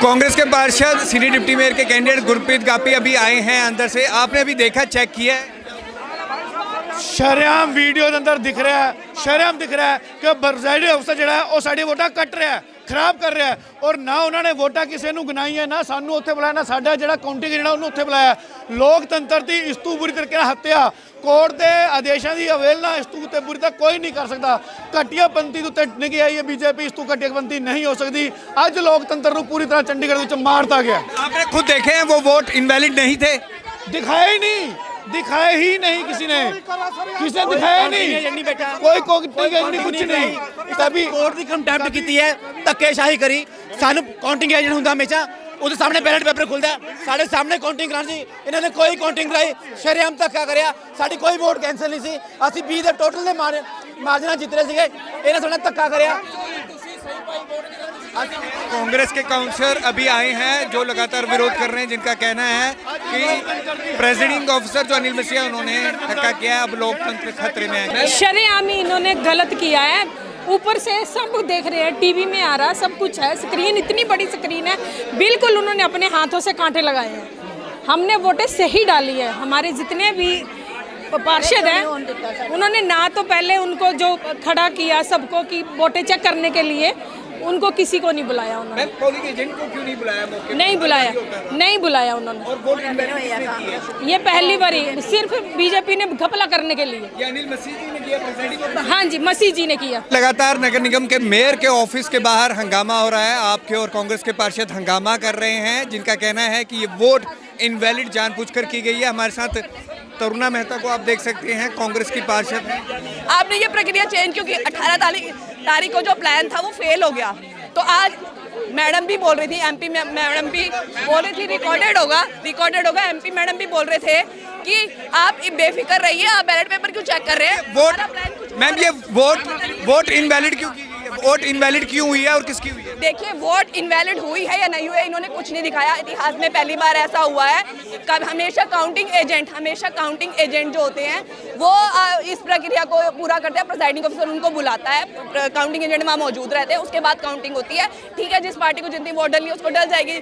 कांग्रेस के पार्षद senior deputy mayor के कैंडिडेट गुरप्रीत गापी अभी आए हैं अंदर से। आपने अभी देखा, चेक किया है? शरेआम वीडियो के अंदर दिख रहा है, शरेआम दिख रहा है कि प्रेसिडेंट अफसर जो है वो साडी वोटां कट रहा है, खराब कर रहा है। और ना उन्होंने वोटां किसी को गिनाई है, ना सानू उत्थे बुलाया, ना साडा जिहड़ा काउंटिंग एजेंट उन्होंने उत्थे बुलाया। लोकतंत्र की इस तू बुरी तरीके हत्या, कोर्ट के आदेशों की अवेलना इस तू उत्ते बुरी तरह कोई नहीं कर सकता। घटियापंथी के उत्ते निकी आई है बीजेपी, इस तू घटियापंथी नहीं हो सकती। अज लोकतंत्र को पूरी तरह चंडीगढ़ विच मारता गया। आपने खुद देखे हैं वो वोट इनवैलिड नहीं थे, दिखाए ही नहीं किसी ने दिखाया नहीं, कोई कुछ नहीं। तभी कोर्ट की कंटेम्प्ट की है, धक्केशाही करी। सानू काउंटिंग एजेंट हुंदा हमेशा ਉਹਦੇ ਸਾਹਮਣੇ ਬੈਲਟ ਪੇਪਰ ਖੁੱਲਦਾ, ਸਾਡੇ ਸਾਹਮਣੇ ਕਾਊਂਟਿੰਗ ਕਰਾਉਣ ਸੀ, ਇਹਨਾਂ ਨੇ ਕੋਈ ਕਾਊਂਟਿੰਗ ਕਰਾਈ, ਸ਼ਰੇਆਮ ਧੱਕਾ ਕਰਿਆ। ਸਾਡੀ ਕੋਈ ਵੋਟ ਕੈਂਸਲ ਨਹੀਂ ਸੀ, ਅਸੀਂ 20 ਦੇ ਟੋਟਲ ਦੇ ਮਾਰਜਨਾਂ ਜਿੱਤ ਰਹੇ ਸੀਗੇ, ਇਹਨਾਂ ਸਾਡੇ ਧੱਕਾ ਕਰਿਆ। कांग्रेस के काउंसलर अभी आए हैं जो लगातार विरोध कर रहे हैं, जिनका कहना है कि प्रेसिडिंग ऑफिसर जो अनिल मसीह उन्होंने धक्का किया, अब लोकतंत्र खतरे में है। शरेआम ही इन्होंने गलत किया है। ऊपर से सब देख रहे हैं, टीवी में आ रहा है, सब कुछ है, स्क्रीन इतनी बड़ी स्क्रीन है, बिल्कुल उन्होंने अपने हाथों से कांटे लगाए हैं। हमने वोटें सही डाली है। हमारे जितने भी पार्षद हैं उन्होंने ना तो पहले उनको जो खड़ा किया सबको कि वोटें चेक करने के लिए, उनको किसी को नहीं बुलाया उन्होंने। पोलिंग एजेंट को क्यों नहीं बुलाया मौके? नहीं बुलाया उन्होंने। और वोट इनवैलिड ये पहली बार ही सिर्फ बीजेपी ने घपला करने के लिए। ये अनिल मसीह जी ने किया, प्रेसिडिंग। हाँ जी, मसीह जी ने किया। लगातार नगर निगम के मेयर के ऑफिस के बाहर हंगामा हो रहा है। आपके और कांग्रेस के पार्षद हंगामा कर रहे हैं, जिनका कहना है कि ये वोट इनवैलिड जानबूझकर की गई है। हमारे साथ तरुणा मेहता को आप देख सकते हैं, कांग्रेस की पार्षद हैं। आपने ये प्रक्रिया चेंज क्यों की? 18 तारीख को जो प्लान था वो फेल हो गया। तो आज मैडम भी बोल रही थी, एमपी मैडम भी बोल रही थी, रिकॉर्डेड होगा। एमपी मैडम भी बोल रहे थे कि आप बेफिक्र रहिए, आप बैलेट पेपर क्यों चेक कर रहे हैं? वोट मैम, ये वोट इनवैलिड क्यों की गई है? वोट इनवैलिड क्यों हुई है और किसकी हुई है? देखिए, वोट इनवैलिड हुई है या नहीं हुई है, इन्होंने कुछ नहीं दिखाया। इतिहास में पहली बार ऐसा हुआ है। हमेशा काउंटिंग एजेंट जो होते हैं वो इस प्रक्रिया को पूरा करते हैं। प्रेसाइडिंग ऑफिसर उनको बुलाता है, काउंटिंग एजेंट वहाँ मौजूद रहते हैं, उसके बाद काउंटिंग होती है। ठीक है, जिस पार्टी को जितनी वोट डली है उसको डल जाएगी।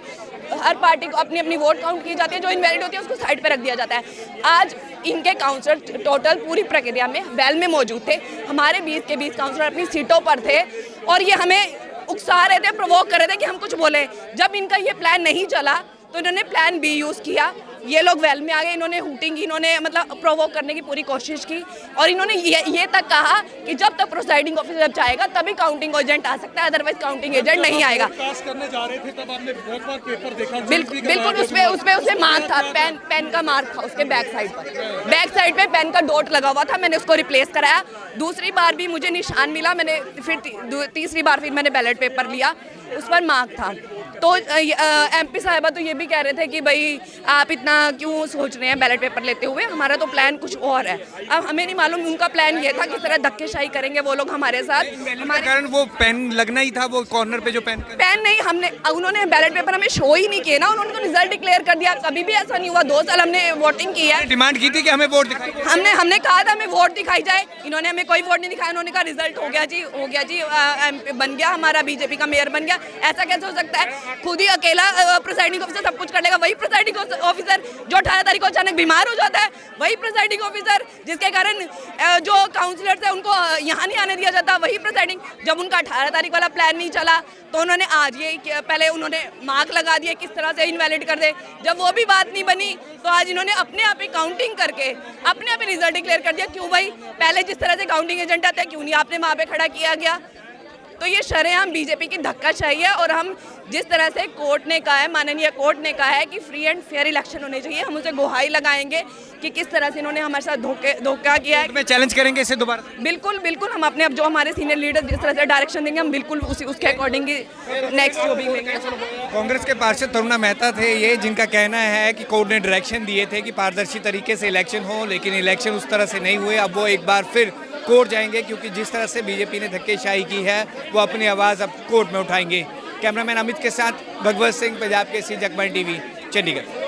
हर पार्टी को अपनी अपनी वोट काउंट की जाती है, जो इनवैलिड होती है उसको साइड पे रख दिया जाता है। आज इनके काउंसलर टोटल पूरी प्रक्रिया में वेल में मौजूद थे। हमारे 20 के 20 काउंसलर अपनी सीटों पर थे और ये हमें उकसा रहे थे, प्रोवोक कर रहे थे कि हम कुछ बोले। जब इनका ये प्लान नहीं चला तो इन्होंने प्लान बी यूज़ किया। ये लोग वेल में आ गए, इन्होंने हूटिंग की, इन्होंने मतलब प्रोवोक करने की पूरी कोशिश की और इन्होंने ये तक कहा कि जब तक प्रोसाइडिंग ऑफिसर चाहेगा तभी काउंटिंग एजेंट आ सकता है, अदरवाइज काउंटिंग एजेंट नहीं आएगा। करने जा रहे थे तब आपने बहुत बार पेपर देखा। बिल्कुल उसपे मार्क था, पेन का मार्क था उसके बैक साइड पे पेन का डॉट लगा हुआ था। मैंने उसको रिप्लेस कराया। दूसरी बार भी मुझे निशान मिला, मैंने फिर तीसरी बार फिर मैंने बैलेट पेपर लिया, उस पर मार्क था। तो एमपी साहिबा तो ये भी कह रहे थे कि भाई आप इतना क्यों सोच रहे हैं बैलेट पेपर लेते हुए, हमारा तो प्लान कुछ और है। अब हमें नहीं मालूम उनका प्लान ये था किस तरह धक्केशाही करेंगे वो लोग हमारे साथ। हमारे कारण वो पेन लगना ही था, वो कॉर्नर पे जो पेन नहीं, उन्होंने बैलेट पेपर हमें शो ही नहीं किया ना, उन्होंने तो रिजल्ट डिक्लेयर कर दिया। कभी भी ऐसा नहीं हुआ। 2 साल हमने वोटिंग की है, डिमांड की थी कि हमें वोट दिखाई। हमने कहा था हमें वोट दिखाई जाए, इन्होंने हमें कोई वोट नहीं दिखाया। उन्होंने कहा रिजल्ट हो गया जी, बन गया, हमारा बीजेपी का मेयर बन गया। ऐसा कैसे हो सकता है? खुद ही अकेला प्रेसाइडिंग ऑफिसर सब कुछ कर लेगा। वही प्रेसाइडिंग ऑफिसर जो 18 तारीख को अचानक बीमार हो जाता है, वही प्रेसाइडिंग ऑफिसर जिसके कारण जो काउंसलर्स है उनको यहाँ नहीं आने दिया जाता, वही प्रेसाइडिंग। जब उनका 18 तारीख वाला प्लान नहीं चला तो उन्होंने आज ये पहले उन्होंने मार्क लगा दिया किस तरह से इनवैलिड कर दे। जब वो भी बात नहीं बनी तो आज इन्होंने अपने आप ही काउंटिंग करके अपने आप ही रिजल्ट डिक्लेयर कर दिया। क्यों भाई? पहले जिस तरह से काउंटिंग एजेंट आते हैं क्यों नहीं आपने वहाँ पे खड़ा किया गया? तो ये शरेआम बीजेपी की धक्का चाहिए। और हम जिस तरह से कोर्ट ने कहा है, माननीय कोर्ट ने कहा है कि फ्री एंड फेयर इलेक्शन होने चाहिए, हम उसे गुहाई लगाएंगे कि किस तरह से इन्होंने हमारे साथ धोखा किया है। मैं चैलेंज करेंगे इसे दोबारा? बिल्कुल हम अपने अब जो हमारे सीनियर लीडर जिस तरह से डायरेक्शन देंगे हम बिल्कुल उसके अकॉर्डिंग नेक्स्ट जो भी लेंगे। कांग्रेस के पार्षद तरुणा मेहता थे ये, जिनका कहना है कि कोर्ट ने डायरेक्शन दिए थे कि पारदर्शी तरीके से इलेक्शन हो, लेकिन इलेक्शन उस तरह से नहीं हुए। अब वो एक बार फिर कोर्ट जाएंगे क्योंकि जिस तरह से बीजेपी ने धक्केशाही की है वो अपनी आवाज़ अब कोर्ट में उठाएंगे। कैमरामैन अमित के साथ भगवत सिंह, पंजाब केसरी, जगबानी टीवी, चंडीगढ़।